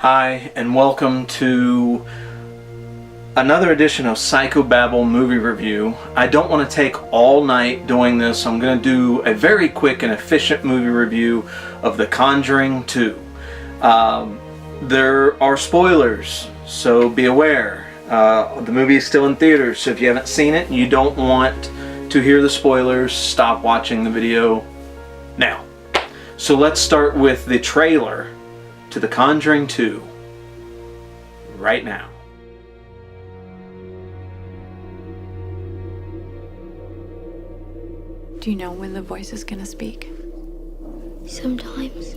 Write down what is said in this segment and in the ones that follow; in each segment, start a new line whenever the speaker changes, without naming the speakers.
Hi, and welcome to another edition of BABBLE movie review. I don't want to take all night doing this, so I'm going to do a very quick and efficient movie review of The Conjuring 2. There are spoilers, so be aware. The movie is still in theaters, so if you haven't seen it and you don't want to hear the spoilers, stop watching the video now. So let's start with the trailer to The Conjuring 2 right now.
Do you know when the voice is gonna speak?
Sometimes.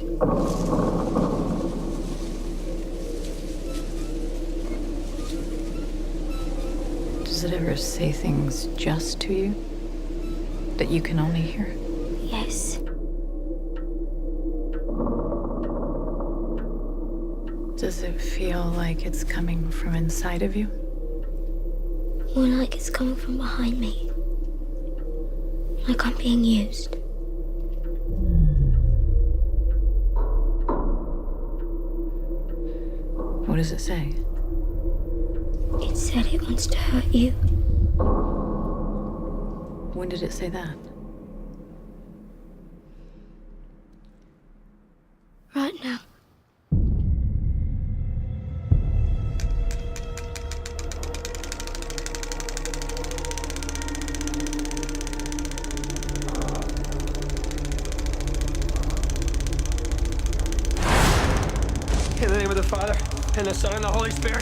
Does it ever say things just to you that you can only hear?
Yes.
Does it feel like it's coming from inside of you?
More like it's coming from behind me. Like I'm being used.
What does it say?
It said it wants to hurt you.
When did it say that?
Right now.
In the name of the Father, and the Son, and the Holy Spirit.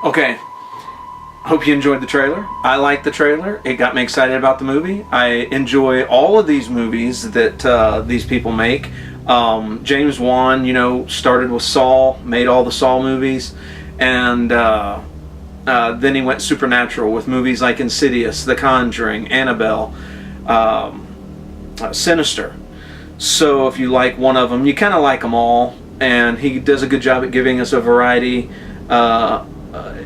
Okay, hope you enjoyed the trailer. I liked the trailer. It got me excited about the movie. I enjoy all of these movies that these people make. James Wan, started with Saw, made all the Saw movies, and then he went supernatural with movies like Insidious, The Conjuring, Annabelle, Sinister. So if you like one of them, you kind of like them all, and he does a good job at giving us a variety.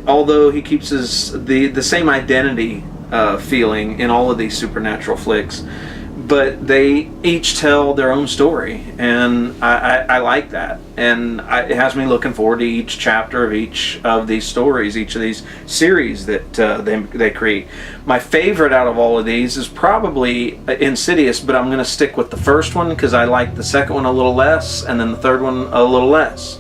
Although he keeps the same identity feeling in all of these supernatural flicks, but they each tell their own story, and I like that, and it has me looking forward to each chapter of each of these stories, each of these series that they create. My favorite out of all of these is probably Insidious, but I'm going to stick with the first one because I like the second one a little less, and then the third one a little less.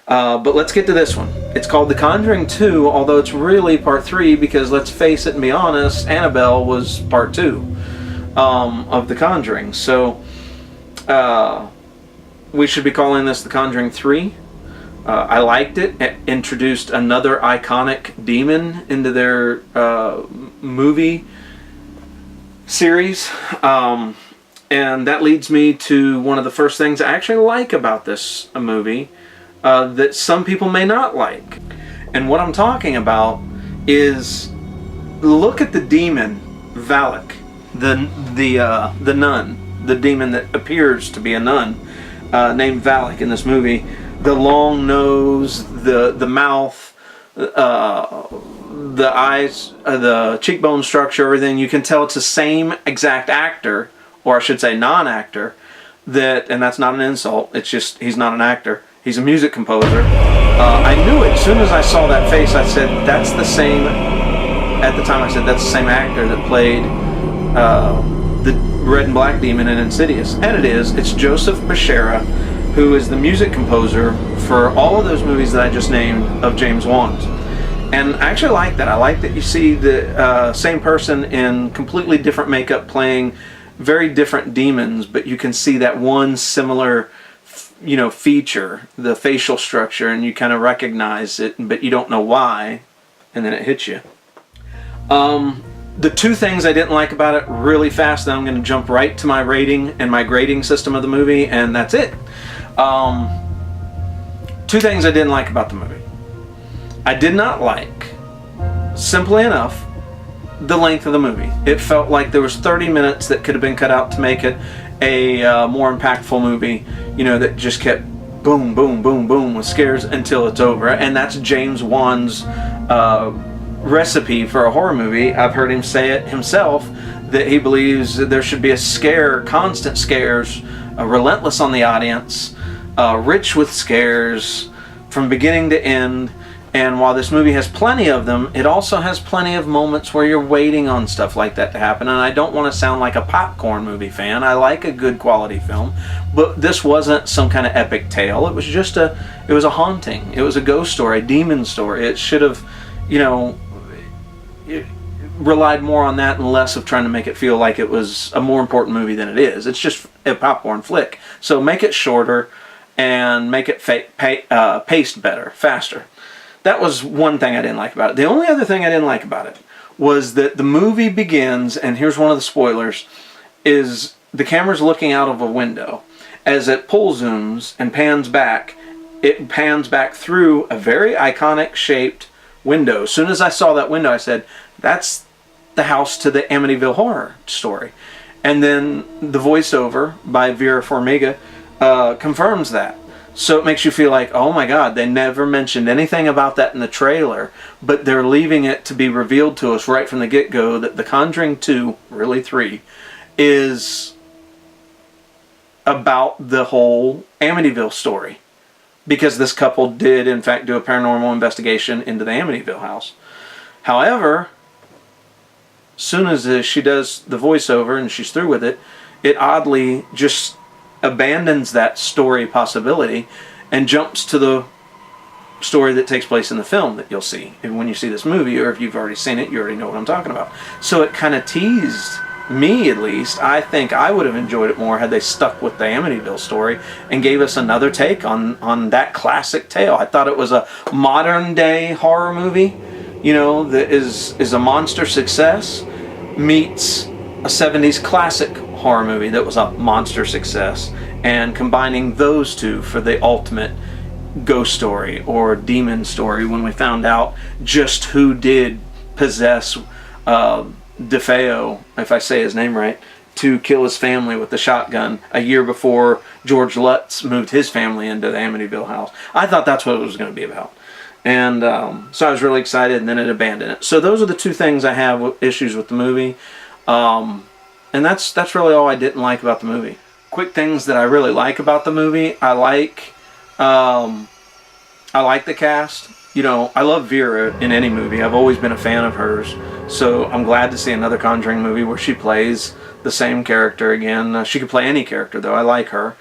But let's get to this one. It's called The Conjuring 2, although it's really part 3 because, let's face it and be honest, Annabelle was part 2 of The Conjuring. So we should be calling this The Conjuring 3. I liked it. It introduced another iconic demon into their movie series. And that leads me to one of the first things I actually like about this movie. That some people may not like. And what I'm talking about is, look at the demon, Valak, the nun, the demon that appears to be a nun, named Valak in this movie. The long nose, the mouth, the eyes, the cheekbone structure, everything. You can tell it's the same exact actor, or I should say non-actor, and that's not an insult, it's just he's not an actor. He's a music composer. I knew it. As soon as I saw that face, I said, that's the same at the time I said that's the same actor that played the red and black demon in Insidious. And it is. It's Joseph Bashara, who is the music composer for all of those movies that I just named of James Wan's. And I actually like that. I like that you see the same person in completely different makeup playing very different demons, but you can see that one similar, feature, the facial structure, and you kind of recognize it, but you don't know why, and then it hits you. The two things I didn't like about it really fast, then I'm going to jump right to my rating and my grading system of the movie, and that's it. Two things I didn't like about the movie. I did not like, simply enough, the length of the movie. It felt like there was 30 minutes that could have been cut out to make it a more impactful movie, that just kept boom, boom, boom, boom with scares until it's over. And that's James Wan's recipe for a horror movie. I've heard him say it himself, that he believes that there should be a scare, constant scares, relentless on the audience, rich with scares from beginning to end. And while this movie has plenty of them, it also has plenty of moments where you're waiting on stuff like that to happen. And I don't want to sound like a popcorn movie fan. I like a good quality film, but this wasn't some kind of epic tale. It was just it was a haunting. It was a ghost story, a demon story. It should have, it relied more on that and less of trying to make it feel like it was a more important movie than it is. It's just a popcorn flick. So make it shorter and make it paced better, faster. That was one thing I didn't like about it. The only other thing I didn't like about it was that the movie begins, and here's one of the spoilers, is the camera's looking out of a window. As it pull zooms and pans back, it pans back through a very iconic shaped window. As soon as I saw that window, I said, that's the house to the Amityville Horror Story. And then the voiceover by Vera Farmiga confirms that. So it makes you feel like, oh my God, they never mentioned anything about that in the trailer, but they're leaving it to be revealed to us right from the get-go that The Conjuring 2, really 3, is about the whole Amityville story. Because this couple did, in fact, do a paranormal investigation into the Amityville house. However, as soon as she does the voiceover and she's through with it, it oddly just abandons that story possibility and jumps to the story that takes place in the film that you'll see. And when you see this movie, or if you've already seen it, you already know what I'm talking about. So it kind of teased me, at least. I think I would have enjoyed it more had they stuck with the Amityville story and gave us another take on that classic tale. I thought it was a modern day horror movie, that is a monster success meets a 70s classic horror movie that was a monster success, and combining those two for the ultimate ghost story or demon story when we found out just who did possess DeFeo, if I say his name right, to kill his family with the shotgun a year before George Lutz moved his family into the Amityville house. I thought that's what it was going to be about. And so I was really excited, and then it abandoned it. So those are the two things I have issues with the movie. And that's really all I didn't like about the movie. Quick things that I really like about the movie. I like the cast. I love Vera in any movie. I've always been a fan of hers. So I'm glad to see another Conjuring movie where she plays the same character again. She could play any character, though. I like her.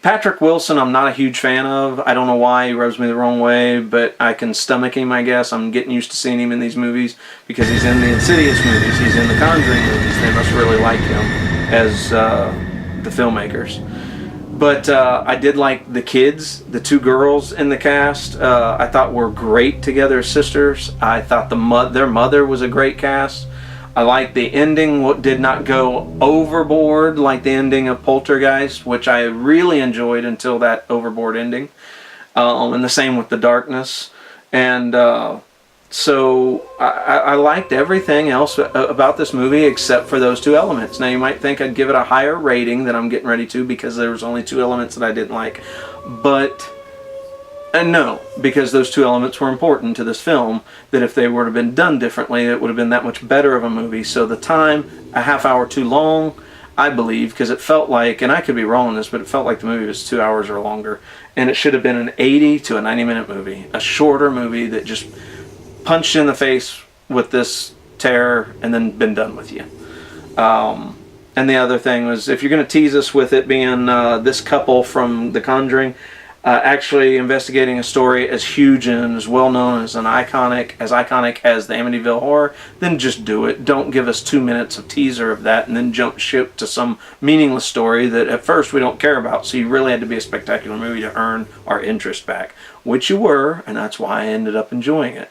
Patrick Wilson, I'm not a huge fan of. I don't know why. He rubs me the wrong way, but I can stomach him, I guess. I'm getting used to seeing him in these movies because he's in the Insidious movies. He's in the Conjuring movies. They must really like him as the filmmakers. But I did like the kids, the two girls in the cast. I thought were great together as sisters. I thought their mother was a great cast. I liked the ending. What did not go overboard like the ending of Poltergeist, which I really enjoyed until that overboard ending. And the same with The Darkness. And so I liked everything else about this movie except for those two elements. Now you might think I'd give it a higher rating than I'm getting ready to because there was only two elements that I didn't like. But no, because those two elements were important to this film, that if they would have been done differently, it would have been that much better of a movie. So the time, a half hour too long, I believe, because it felt like, and I could be wrong on this, but it felt like the movie was 2 hours or longer. And it should have been an 80 to a 90 minute movie. A shorter movie that just punched you in the face with this terror and then been done with you. And the other thing was, if you're going to tease us with it being this couple from The Conjuring, actually investigating a story as huge and as well known as iconic as the Amityville Horror, then just do it. Don't give us 2 minutes of teaser of that and then jump ship to some meaningless story that at first we don't care about. So you really had to be a spectacular movie to earn our interest back, which you were, and that's why I ended up enjoying it.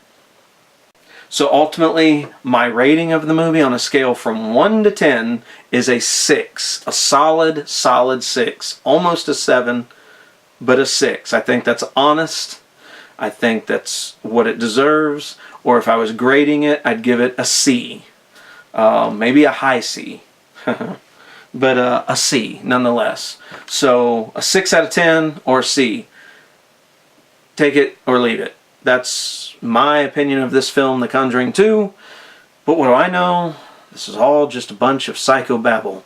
So ultimately, my rating of the movie on a scale from 1 to 10 is a 6. A solid 6. Almost a 7, but a 6. I think that's honest. I think that's what it deserves. Or if I was grading it, I'd give it a C. Maybe a high C. But a C, nonetheless. So a 6 out of 10 or a C. Take it or leave it. That's my opinion of this film, The Conjuring 2. But what do I know? This is all just a bunch of psychobabble.